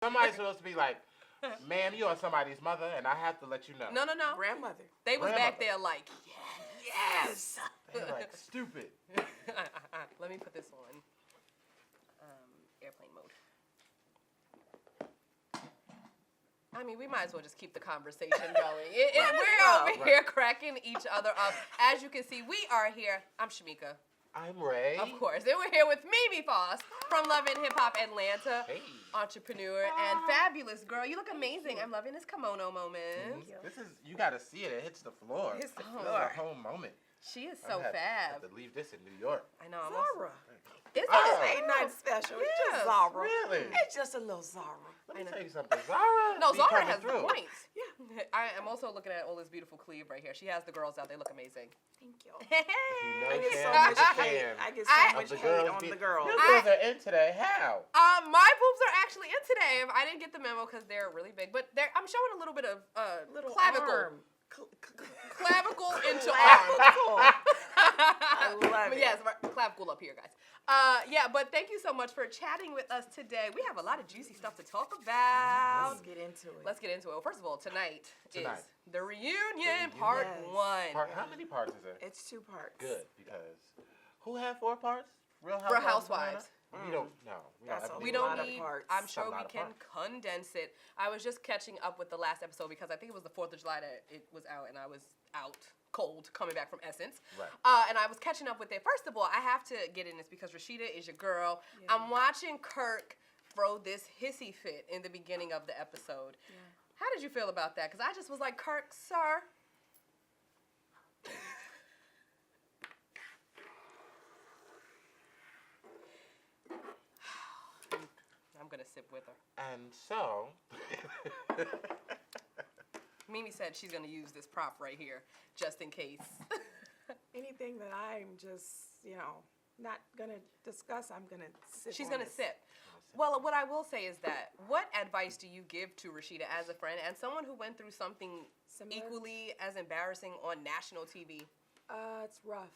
Somebody's supposed to be like, ma'am, you are somebody's mother, and I have to let you know. No. Grandmother. They was back there like, yes. They're like, stupid. Let me put this on airplane mode. I mean, we might as well just keep the conversation going. We're over here cracking each other up. As you can see, we are here. I'm Shamika. I'm Ray. Of course. And we're here with MiMi Faust from Love and Hip Hop Atlanta. Hey. Entrepreneur and fabulous girl. You look amazing. I'm loving this kimono moment. This is, you got to see it. It hits the floor. Hits the It's floor. a whole moment. She is so I fab. have to leave this in New York. I know. Zara. It's Oh. Ain't nothing special. It's Yes, just Zara. really? It's just a little Zara. Let me tell you something. Zara No, be Zara coming has through. points. Yeah. I am also looking at all this beautiful cleave right here. She has the girls out. They look amazing. Thank you. You know I get so Shan, much the hate. Shan I get I- so much of the hate girls on be- the girls. Your girls are in today. How? My boobs are actually in today. I didn't get the memo because they're really big, but I'm showing a little bit of Little clavicle. arm. Clavicle into arm. Clavicle. I love it. Yes, clavicle up here, guys. Yeah, but thank you so much for chatting with us today. We have a lot of juicy stuff to talk about. Let's get into it. Let's get into it. Well, first of all, tonight is Tonight. the reunion part Yes. 1. How many parts is it? It's 2 parts. Good, because who had 4 parts? Real For Housewives of Housewives. Atlanta? We don't know. That's a We need don't lot of need. parts. I'm That's sure a we lot of can parts. condense it. I was just catching up with the last episode because I think it was the 4th of July that it was out, and I was out cold coming back from Essence. Right. And I was catching up with it. First of all, I have to get in this because Rasheeda is your girl. Yeah. I'm watching Kirk throw this hissy fit in the beginning of the episode. Yeah. How did you feel about that? Because I just was like, Kirk, sir. I'm going to sip with her. And so, MiMi said she's going to use this prop right here just in case. Anything that I'm just, not going to discuss, I'm going to sip She's on going to this. sip. Well, what I will say is that what advice do you give to Rasheeda as a friend and someone who went through something Similar? equally as embarrassing on national TV? It's rough.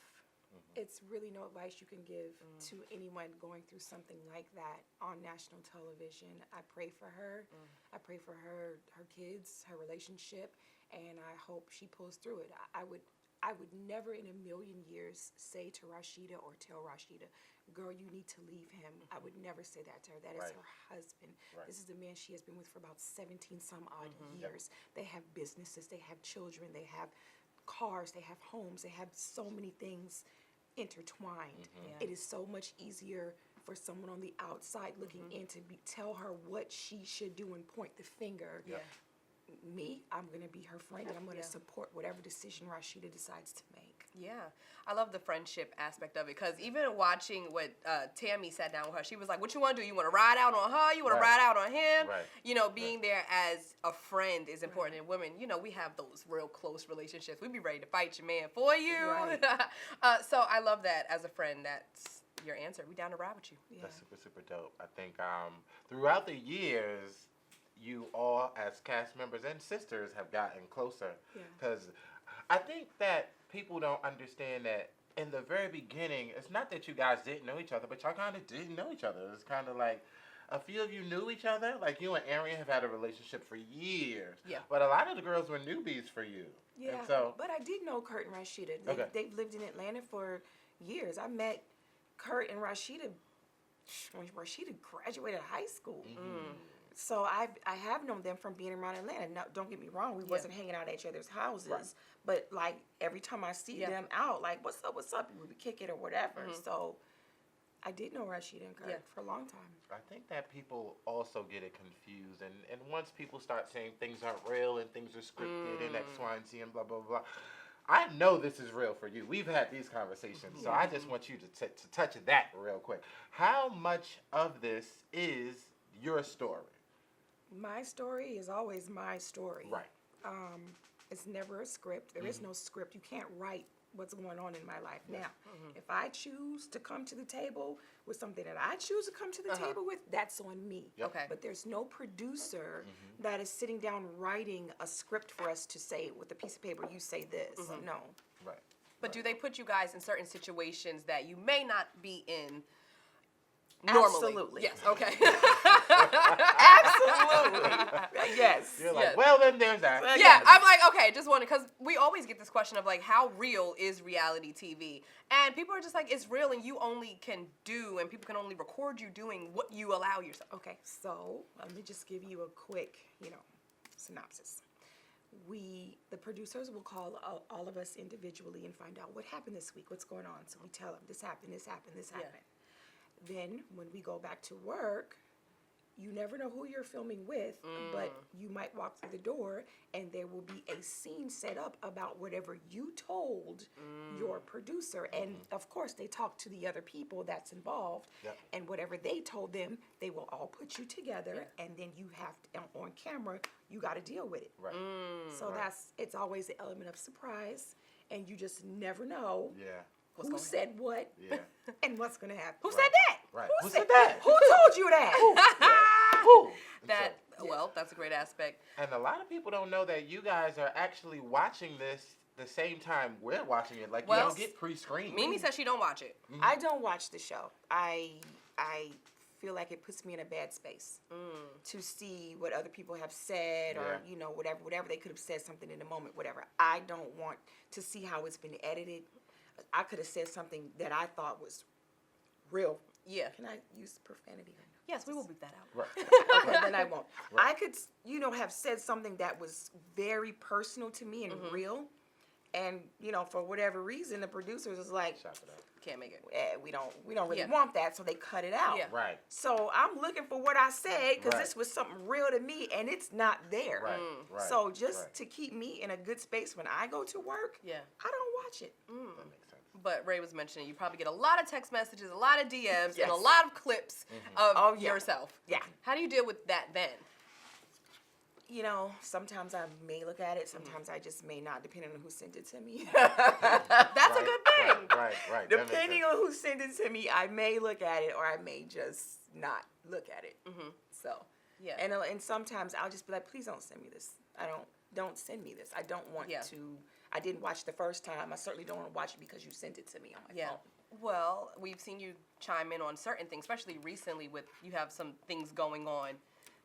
It's really no advice you can give to anyone going through something like that on national television. I pray for her. I pray for her kids, her relationship, and I hope she pulls through it. I would never in a million years say to Rasheeda or tell Rasheeda, girl, you need to leave him. I would never say that to her. That is Right. her husband. Right. This is the man she has been with for about 17 some odd years. They have businesses, they have children, they have cars, they have homes, they have so many things intertwined. Yeah. It is so much easier for someone on the outside looking in to tell her what she should do and point the finger. Yeah. Me, I'm going to be her friend and I'm going to Yeah. support whatever decision Rasheeda decides to make. Yeah, I love the friendship aspect of it because even watching what Tammy sat down with her, she was like, what you want to do? You want to ride out on her? You want to Right. ride out on him? Right. Being there as a friend is important. And women, we have those real close relationships. We'd be ready to fight your man for you. Right. So I love that as a friend. That's your answer. We down to ride with you. Yeah. That's super, super dope. I think throughout the years, you all as cast members and sisters have gotten closer. Yeah. Because I think that people don't understand that in the very beginning, it's not that you guys didn't know each other, but y'all kind of didn't know each other. It's kind of like a few of you knew each other. Like you and Arian have had a relationship for years. Yeah. But a lot of the girls were newbies for you. Yeah, And so, but I did know Kurt and Rasheeda. Okay. They've lived in Atlanta for years. I met Kurt and Rasheeda when Rasheeda graduated high school. So I have known them from being around Atlanta. Now, don't get me wrong, we wasn't hanging out at each other's houses. Right. But, like, every time I see them out, like, what's up? We would kick it or whatever. So I did know Rasheeda and Kurt for a long time. I think that people also get it confused. And once people start saying things aren't real and things are scripted and X, Y, and Z and blah, blah, blah, I know this is real for you. We've had these conversations. So I just want you to touch that real quick. How much of this is your story? My story is always my story. Right. It's never a script. There is no script. You can't write what's going on in my life. Now, if I choose to come to the table with something that I choose to come to the table with, that's on me. Yep. Okay. But there's no producer that is sitting down writing a script for us to say with a piece of paper, you say this. No. Right. But do they put you guys in certain situations that you may not be in Normally. Absolutely. Yes. Okay. Absolutely. Yes. You're like, Yes. well, then there's that. Yeah, I'm like, okay, just wondering, because we always get this question of like, how real is reality TV? And people are just like, it's real, and you only can do, and people can only record you doing what you allow yourself. Okay, so let me just give you a quick, synopsis. The producers will call all of us individually and find out what happened this week, what's going on. So we tell them this happened, this happened, this happened. Then when we go back to work, you never know who you're filming with, but you might walk through the door and there will be a scene set up about whatever you told your producer. And of course, they talk to the other people that's involved. Yep. And whatever they told them, they will all put you together. And then you have to, on camera, you got to deal with it. Right. So it's always the element of surprise. And you just never know Yeah. who said what Yeah. and what's going to happen. Who said that? Right. Who said that? Who told you that? Who? That, well, that's a great aspect. And a lot of people don't know that you guys are actually watching this the same time we're watching it. Like, Well, you don't get pre-screened. MiMi says she don't watch it. I don't watch the show. I feel like it puts me in a bad space to see what other people have said or whatever they could have said something in the moment, whatever. I don't want to see how it's been edited. I could have said something that I thought was real. Yeah. Can I use profanity? Yes, we will beep that out. Right. Okay, then I won't. Right. I could, have said something that was very personal to me and real. And, for whatever reason, the producers was like, Chop it up. Can't make it. we don't really want that, so they cut it out. Yeah. Right. So I'm looking for what I said because Right. this was something real to me, and it's not there. Right. Right. So just right. to keep me in a good space when I go to work, Yeah. I don't watch it. That makes sense. But Ray was mentioning you probably get a lot of text messages, a lot of DMs, and a Yes. lot of clips of Oh, yeah. yourself. Yeah. How do you deal with that then? Sometimes I may look at it, sometimes I just may not, depending on who sent it to me. That's a good thing. Right. That makes Depending sense. on who sent it to me, I may look at it or I may just not look at it. So, Yeah. and sometimes I'll just be like, please don't send me this. Don't send me this. I don't want to. I didn't watch the first time. I certainly don't want to watch it because you sent it to me on my phone. Well, we've seen you chime in on certain things, especially recently with you have some things going on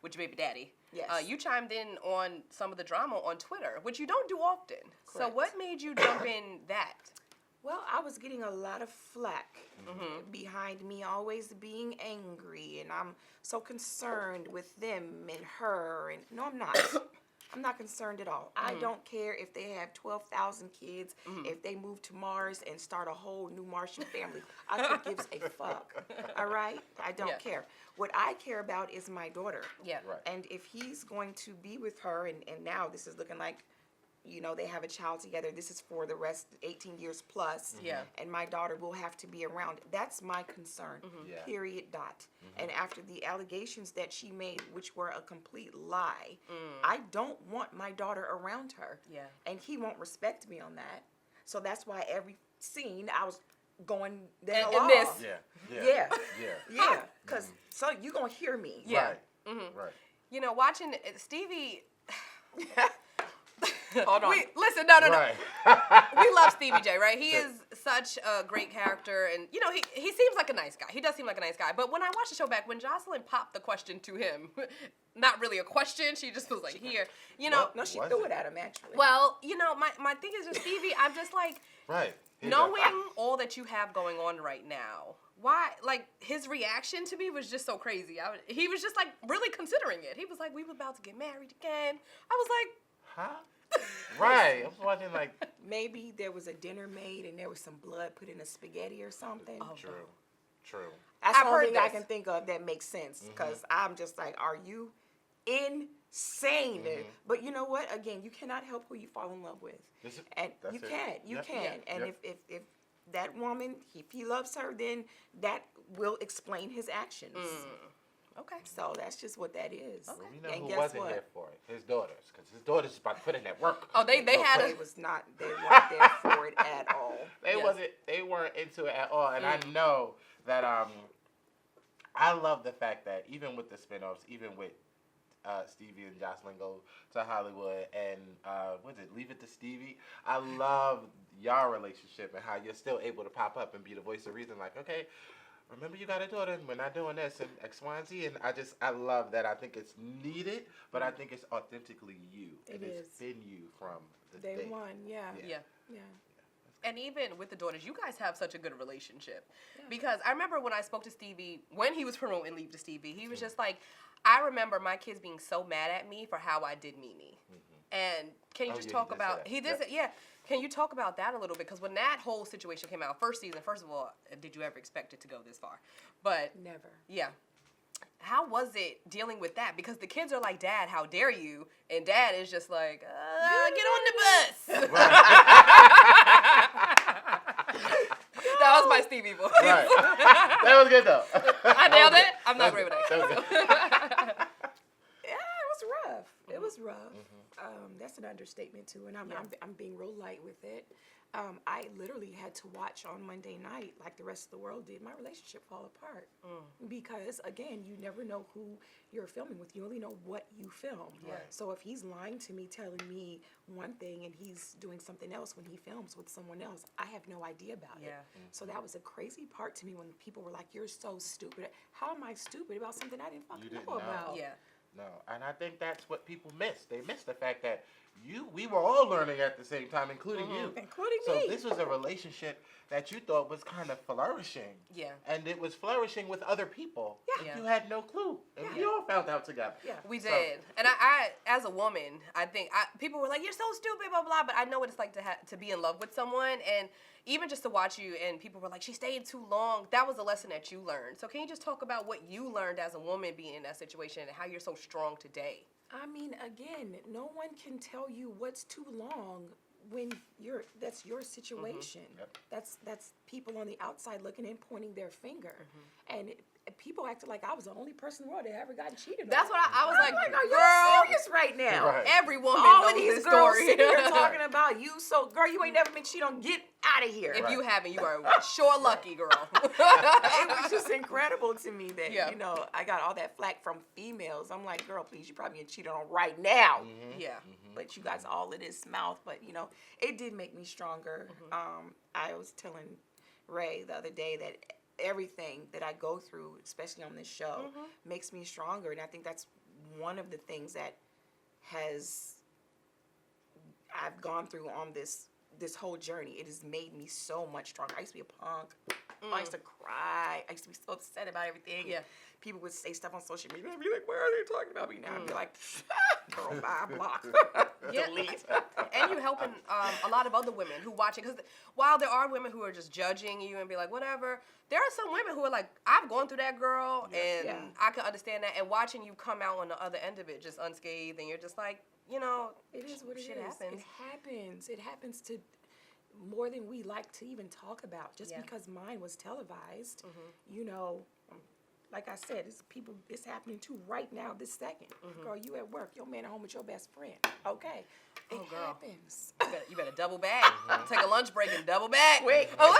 with your baby daddy. Yes. You chimed in on some of the drama on Twitter, which you don't do often. So Correct. what made you jump in that? Well, I was getting a lot of flack behind me always being angry, and I'm so concerned with them and her, and no, I'm not. I'm not concerned at all. I don't care if they have 12,000 kids, if they move to Mars and start a whole new Martian family. I could give a fuck. All right? I don't care. What I care about is my daughter. Yeah. Right. And if he's going to be with her, and now this is looking like, they have a child together. This is for the rest, 18 years plus. Yeah. And my daughter will have to be around. That's my concern. Yeah. Period. Dot. And after the allegations that she made, which were a complete lie, I don't want my daughter around her. Yeah. And he won't respect me on that. So that's why every scene I was going there And this. Yeah. Because so you gonna hear me. Yeah. Right. Watching Stevie. Hold on. Listen, no. Right. We love Stevie J, right? He is such a great character, and he seems like a nice guy. He does seem like a nice guy. But when I watched the show back, when Joseline popped the question to him, not really a question, she just was like, "Here," No, she Was threw it? it at him actually. Well, my thing is with Stevie, I'm just like, Right. knowing all that you have going on right now. Why, his reaction to me was just so crazy. He was just really considering it. He was like, "We were about to get married again." I was like, Huh? Right. I was watching Maybe there was a dinner made and there was some blood put in a spaghetti or something. True. That's I've the only heard thing I this. can think of that makes sense because I'm just like, are you insane? But you know what? Again, you cannot help who you fall in love with, and that's you it. can't. You Yep. can. And Yep. if that woman, if he loves her, then that will explain his actions. okay. So that's just what that is. Well, we know And who guess wasn't what? here for it. His daughters, because his daughters about to put in that work. Oh, they had They was not. They weren't there for it at all. They weren't into it at all. And I know that I love the fact that even with the spinoffs, even with Stevie and Joseline go to Hollywood and Leave It to Stevie. I love y'all relationship and how you're still able to pop up and be the voice of reason. Like, okay, remember you got a daughter and we're not doing this and X, Y, and Z. And I love that. I think it's needed, but I think it's authentically you. It's been you from the Day day one, yeah. And even with the daughters, you guys have such a good relationship. Yeah. Because I remember when I spoke to Stevie, when he was promoting Leave to Stevie, he was just like, I remember my kids being so mad at me for how I did MiMi. And can you just talk about, he did it, Can you talk about that a little bit? Because when that whole situation came out, first season, first of all, did you ever expect it to go this far? But never. Yeah. How was it dealing with that? Because the kids are like, Dad, how dare you? And Dad is just like, get on the bus. That was my Stevie voice. Right. That was good, though. I nailed it. I'm not great with that. That was good. Yeah, it was rough. It was rough. That's an understatement, too. And I'm being real light with it. I literally had to watch on Monday night, like the rest of the world did, my relationship fall apart. Because, again, you never know who you're filming with. You only know what you filmed. Right. So if he's lying to me, telling me one thing, and he's doing something else when he films with someone else, I have no idea about it. So that was a crazy part to me when people were like, you're so stupid. How am I stupid about something I didn't fucking know about? Yeah. No, and I think that's what people miss. They miss the fact that we were all learning at the same time, including you. Including me. me. So this was a relationship that you thought was kind of flourishing. Yeah. And it was flourishing with other people. Yeah. You had no clue. And we all found out together. Yeah. We did. And I as a woman, I think people were like, you're so stupid, blah, blah, but I know what it's like to be in love with someone. And even just to watch you, and people were like, she stayed too long. That was a lesson that you learned. So can you just talk about what you learned as a woman being in that situation and how you're so strong today? I mean, again, no one can tell you what's too long when that's your situation. Yep. That's people on the outside looking in, pointing their finger. And people acted like I was the only person in the world that ever gotten cheated on. That's what I was like, are you girl, serious right now? Right. every woman All knows of these this girls story. sitting here talking about you. So, girl, you ain't never been cheated on. Get out of here. If you haven't, you are sure lucky, girl. It was just incredible to me that, Yeah. I got all that flack from females. I'm like, girl, please, you probably getting cheated on right now. Yeah. But you guys all in this mouth. But, it did make me stronger. I was telling Ray the other day that everything that I go through, especially on this show, makes me stronger. And I think that's one of the things that I've gone through on this whole journey. It has made me so much stronger. I used to be a punk. I used to cry. I used to be so upset about everything. Yeah. People would say stuff on social media. I'd be like, why are they talking about me now? I'd be like, girl, bye, block. Delete. And you're helping a lot of other women who watch it. Because while there are women who are just judging you and be like, whatever, there are some women who are like, I've gone through that, girl, and I can understand that. And watching you come out on the other end of it just unscathed, and you're just like, it is what it shit is. happens. It happens. It happens to more than we like to even talk about. Just because mine was televised, like I said, it's happening too right now, this second. Girl, you at work, your man at home with your best friend. Okay. It happens. You better double back. Take a lunch break and double back. Wait. Oh,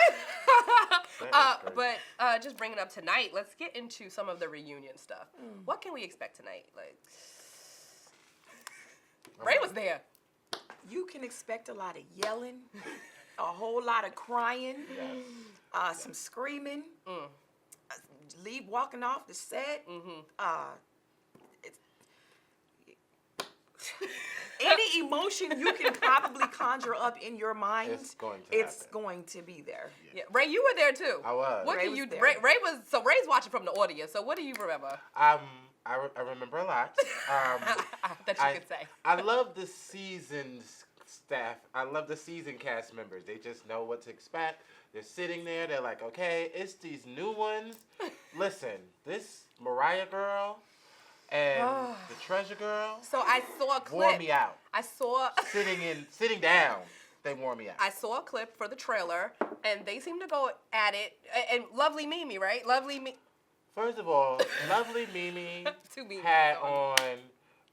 wait. But just bringing up tonight, let's get into some of the reunion stuff. What can we expect tonight? Like, Ray was there. You can expect a lot of yelling, a whole lot of crying, some screaming, walking off the set. Any emotion you can probably conjure up in your mind, it's going to be there. Yeah. Ray, you were there too. I was. What Ray can was you? there. Ray's watching from the audience. So what do you remember? I remember a lot. That you could say. I love the seasoned staff. I love the seasoned cast members. They just know what to expect. They're sitting there. They're like, okay, it's these new ones. Listen, this Mariah girl and the Treasure girl. So I saw a clip. Wore me out. I saw sitting down. They wore me out. I saw a clip for the trailer, and they seem to go at it. And lovely MiMi, right? Lovely MiMi. First of all, lovely MiMi had on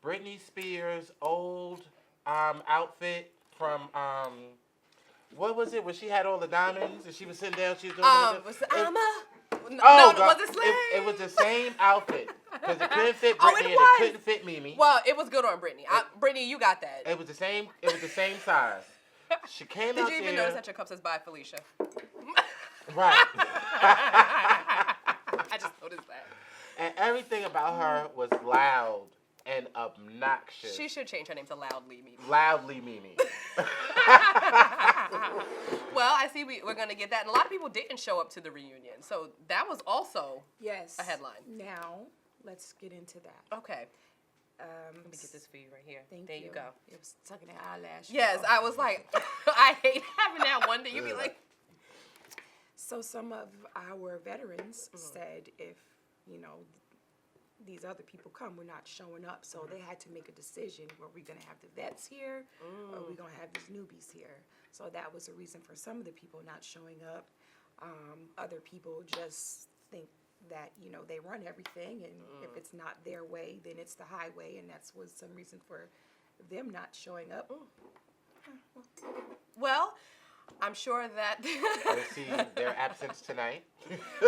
Britney Spears' old outfit from what was it? Where she had all the diamonds and she was sitting down. She was doing. Was it Slay? It was the same outfit because it couldn't fit Oh, Britney it and was? it couldn't fit MiMi. Well, it was good on Britney. Britney, you got that. It was the same. It was the same size. She came Did out you even there. notice that your cup says bye, Felicia? Right. I just noticed that. And everything about her was loud and obnoxious. She should change her name to Loudly Mimi. Loudly Mimi. Well, I see we're going to get that. And a lot of people didn't show up to the reunion. So that was also Yes. a headline. Now, let's get into that. Okay. Let me get this for you right here. Thank there you go. It was tucking an eyelash. Yes, I was like, I hate having that one day. You be like. So some of our veterans said if, these other people come, we're not showing up. So they had to make a decision. Were we going to have the vets here or are we going to have these newbies here? So that was a reason for some of the people not showing up. Other people just think that, they run everything, and if it's not their way, then it's the highway, and that's was some reason for them not showing up. Well, I'm sure that We'll see their absence tonight.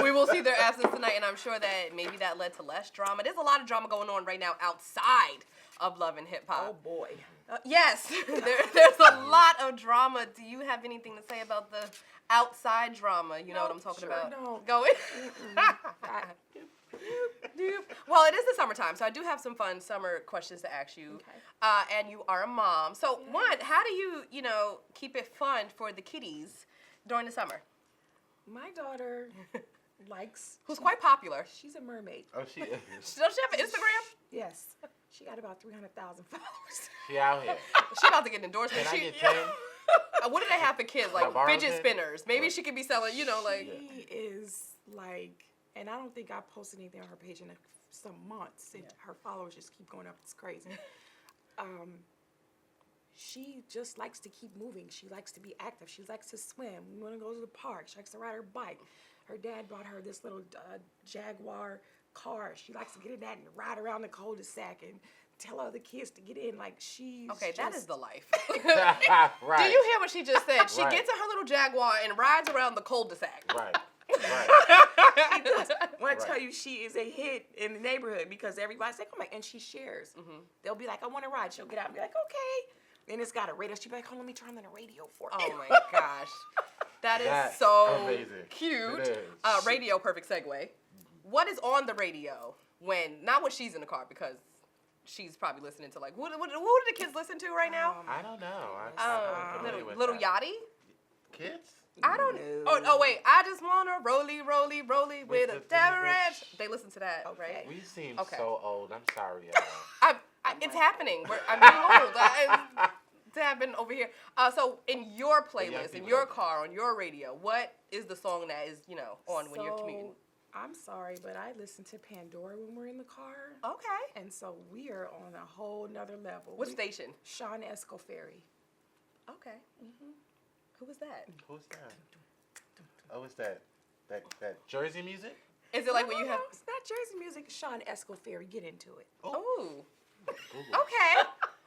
we will see their absence tonight, and I'm sure that maybe that led to less drama. There's a lot of drama going on right now outside of Love and Hip Hop. Oh boy. Yes, there's a lot of drama. Do you have anything to say about the outside drama? You know what I'm talking about? don't. Going. Well, it is the summertime, so I do have some fun summer questions to ask you. Okay. And you are a mom. So, one, how do you, keep it fun for the kiddies during the summer? My daughter likes. Who's quite popular. She's a mermaid. Oh, she is. Does she have an Instagram? Yes. She got about 300,000 followers. She out here. She about to get endorsement. Can I get 10? What do they have for kids? Like borrow fidget 10? spinners. Maybe she could be selling, like. She is like, and I don't think I posted anything on her page in some months, and her followers just keep going up. It's crazy. She just likes to keep moving. She likes to be active. She likes to swim. We want to go to the park. She likes to ride her bike. Her dad bought her this little Jaguar car. She likes to get in that and ride around the cul-de-sac and tell other kids to get in. Like, she's Okay, that is the life. Right. Do you hear what she just said? She Right. gets in her little Jaguar and rides around the cul-de-sac. Right. Right. When I Right. tell you she is a hit in the neighborhood because everybody's like, oh my, and she shares. They'll be like, I want to ride. She'll get out and be like, okay. Then it's got a radio. She'll be like, oh, let me turn on the radio for you. Oh my gosh. That is That's so amazing. cute. It is. Radio, perfect segue. What is on the radio not when she's in the car, because she's probably listening to, like, who do the kids listen to right now? I don't know. I'm familiar with Little that. Yachty? Kids? I don't know. Oh, wait. I just want to rolly with a devil ranch. They listen to that, right? We seem Okay. so old. I'm sorry, y'all. It's happening. I'm being old. It's happening over here. So in your playlist, in your car, on your radio, what is the song that is, on when you're commuting? I'm sorry, but I listen to Pandora when we're in the car. Okay. And so we are on a whole nother level. What station? Sean Escoferi. Okay. Who was that? Who's that? Oh, it's that Jersey music? Is it like when you have? It's not Jersey music. Sean Escoferi. Get into it. Oh. Google. Okay.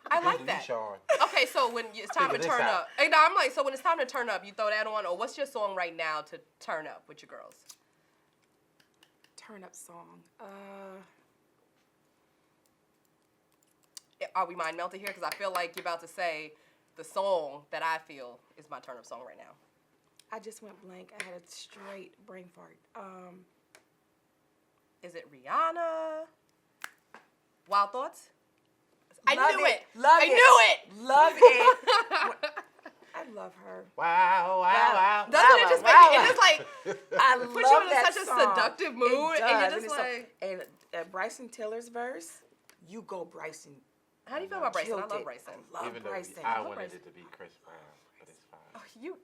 I like Google that. Sean. Okay, so when it's time to Figure this turn out. up, and I'm like, so when it's time to turn up, you throw that on, or what's your song right now to turn up with your girls? Turn up song. Are we mind melted here? Because I feel like you're about to say the song that I feel is my turn up song right now. I just went blank. I had a straight brain fart. Is it Rihanna? Wild Thoughts? I Love knew it. Love I it. knew it. Love it. I love her. Wow. Doesn't it just make wow. it just like I put love you in that such song. a seductive mood, It and does, you're just it's like, and Bryson Tiller's verse, you go Bryson. how do you feel about Bryson? I Killed love it. Bryson. I love Even though Bryson. I love wanted Bryson. it to be Chris Brown, but it's fine. Oh, you.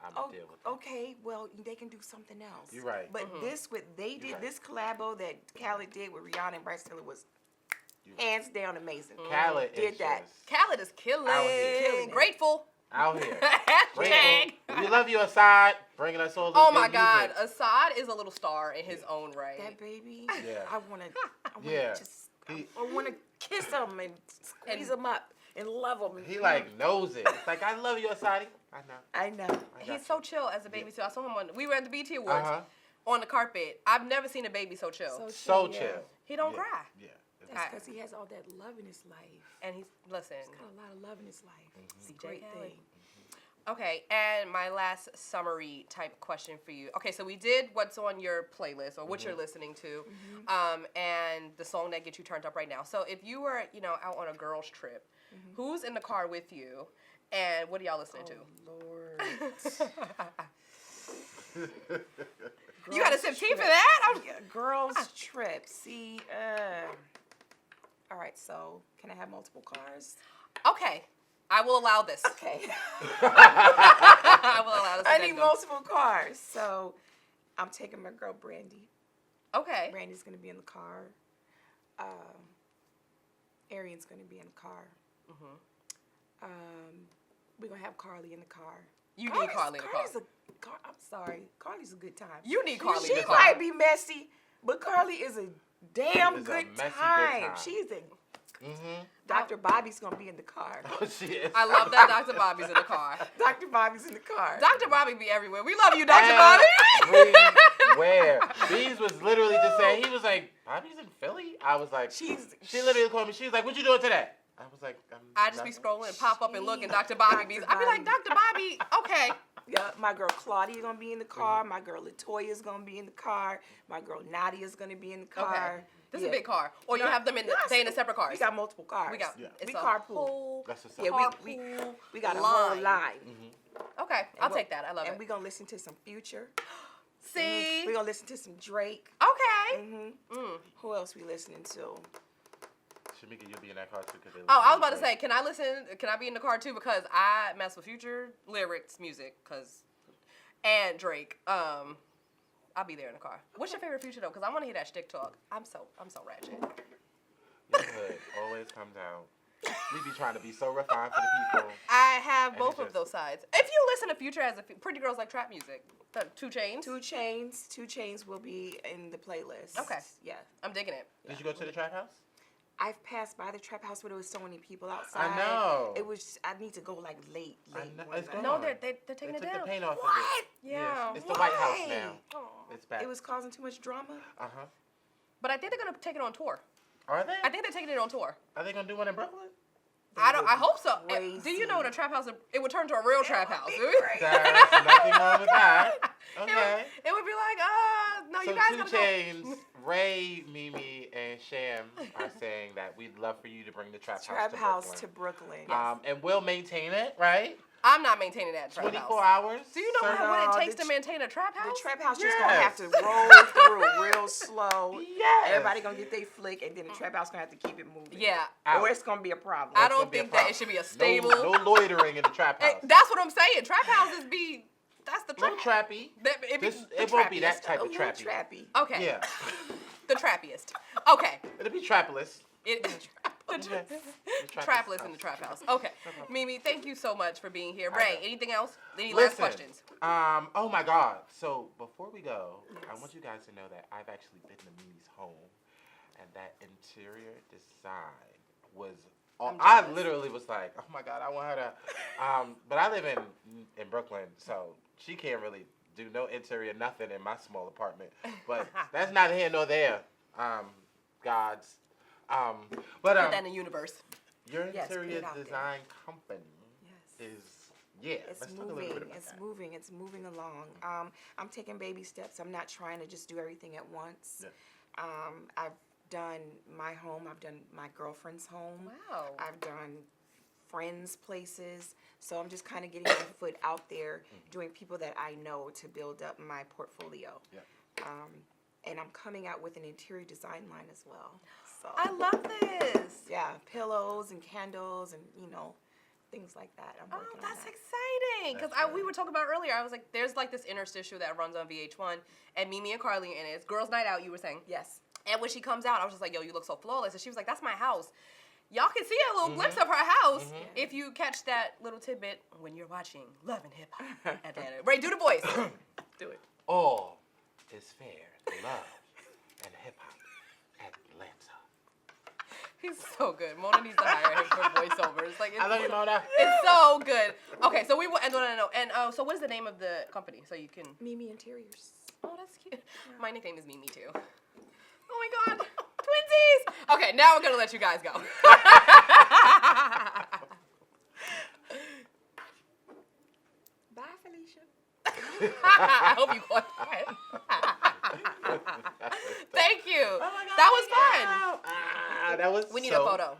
I'm gonna deal with it. Okay, well they can do something else. You're right. But this what they did, right. this collabo that Khaled did with Rihanna and Bryson Tiller was You're right. hands down amazing. Khaled Did is that. just Khaled is killing. Out here. Killing it. Grateful. out here. Hashtag. We love you, Assad, bringing us all this Oh good my God, music. Assad is a little star in his own right. That baby, Yeah. I wanna Yeah. just, He- I wanna kiss him and squeeze him up and love him. He like knows it. It's like, I love you, Assad. I know. I know. I got He's you. so chill as a baby too. I saw him we were at the BT Awards Uh-huh. on the carpet. I've never seen a baby so chill. So yeah. chill. He don't Yeah. cry. Yeah. That's because he has all that love in his life. And he's, listen, He's got a lot of love in his life. It's a CJ great Khaled. thing. Okay, and my last summary type question for you. Okay, so we did what's on your playlist or what you're listening to, and the song that gets you turned up right now. So if you were, out on a girls' trip, who's in the car with you, and what are y'all listening to? Lord. You got a sip tea for that? Girls trip. See, all right, so can I have multiple cars? Okay, I will allow this. Okay. I will allow this. I need multiple cars. So I'm taking my girl Brandy. Okay. Brandy's going to be in the car. Arian's going to be in the car. We're going to have Carly in the car. You need Carly in the car. I'm sorry. Carly's a good time. You need Carly in the She car. might be messy, but Carly is a damn It's a good messy good time. time. She's a... Dr. Bobby's going to be in the car. Oh, she is. I love that Dr. Bobby's in the car. Dr. Bobby's in the car. Dr. Bobby be everywhere. We love you, Dr. Bobby. Everywhere. Bees was literally just saying, he was like, Bobby's in Philly? I was like, she literally called me. She was like, what you doing today? I was like, I just be scrolling and pop up and look, and Dr. Bobby be. I be like, Dr. Bobby, okay. Yeah, my girl Claudia gonna be in the car. My girl Latoya's gonna be in the car. My girl Nadia's gonna be in the car. Okay. This is a big car. Or you have them in they in a separate cars. We got multiple cars. We got we a carpool. whole That's what's up. Yeah, we got a whole line. Okay, I'll take that. I love and it. we're gonna listen to some Future. See? We're gonna listen to some Drake. Okay. Who else we listening to? Shamika, you'll be in that car too. Oh, I was about to say, can I be in the car too? Because I mess with Future lyrics, music, and Drake. I'll be there in the car. What's your favorite Future though? Because I want to hear that shtick talk. I'm so ratchet. Your hood always comes out. We be trying to be so refined for the people. I have And both of those sides. If you listen to Future as Pretty Girls Like Trap Music, 2 Chainz. 2 Chainz will be in the playlist. Okay. Yeah. I'm digging it. Did you go to the trap house? I've passed by the trap house, but there was so many people outside. I know. It was. I need to go like late. I know. one It's night. gone. No, they're taking They it took down. the paint off What? of it. Yeah. Yes. It's the White House Why? now. Aw. It's back. It was causing too much drama. Uh-huh. But I think they're gonna take it on tour. Are they? I think they're taking it on tour. Are they going to do one in Brooklyn? I hope so. Crazy. Do you know in a trap house it would turn to a real trap house? There's nothing wrong with that. Okay. It would be like, no, So you guys 2 gotta go. Chainz, Ray, MiMi, and Sham are saying that we'd love for you to bring the trap house to Brooklyn. And we'll maintain it, right? I'm not maintaining that trap 24 house. hours. Do you know Sir? what it No, takes to maintain a trap The house? trap house just Yes. gonna have to roll through real slow. Yes. Everybody gonna get their flick, and then the trap house gonna have to keep it moving. Yeah. Or it's gonna be a problem. I It's gonna don't be a think that it problem. should be a stable. No loitering in the trap house. That's what I'm saying. Trap houses be. That's the Little trap. trappy. It won't be that trappiest. type A of little trappy. trappy. Okay. Yeah. The trappiest. Okay. It'll be trapless. Trapless in the trap house. Okay. MiMi, thank you so much for being here. I Ray, know. anything else? Any Listen, last questions? Oh my God. So before we go, I want you guys to know that I've actually been to MiMi's home, and that interior design was. I literally was like, oh my God, I want her to. But I live in Brooklyn, so she can't really do no interior nothing in my small apartment. But that's neither here nor there. Gods. But Put that in the universe. your Yes, put interior it out there. design company Yes. is It's let's talk a little moving. bit about It's that. moving. It's moving along. I'm taking baby steps. I'm not trying to just do everything at once. Yeah. I've done my home. I've done my girlfriend's home. Wow. I've done friends' places. So I'm just kind of getting my foot out there, doing people that I know to build up my portfolio. Yeah. And I'm coming out with an interior design line as well. So I love this. yeah, pillows and candles and things like that. I'm Oh, working on that's that. exciting. Because That's we were talking about earlier, I was like, there's like this interstitial that runs on VH1, and MiMi and Carly in it. It's Girls Night Out, you were saying. Yes. And when she comes out, I was just like, yo, you look so flawless. And she was like, that's my house. Y'all can see a little glimpse of her house if you catch that little tidbit when you're watching Love and Hip Hop at the end. Ray, do the voice. Do it. All is fair in love and hip hop Atlanta. He's so good. Mona needs to hire him for voiceovers. Like, I love you, Mona. It's so good. Okay, so we will end on a note. And so what is the name of the company? So you can. MiMi Interiors. Oh, that's cute. My nickname is MiMi too. Oh my God. Twinsies! Okay, now we're going to let you guys go. I hope you caught that. Thank you. Oh my God, That was thank fun. you. That was We need so a photo.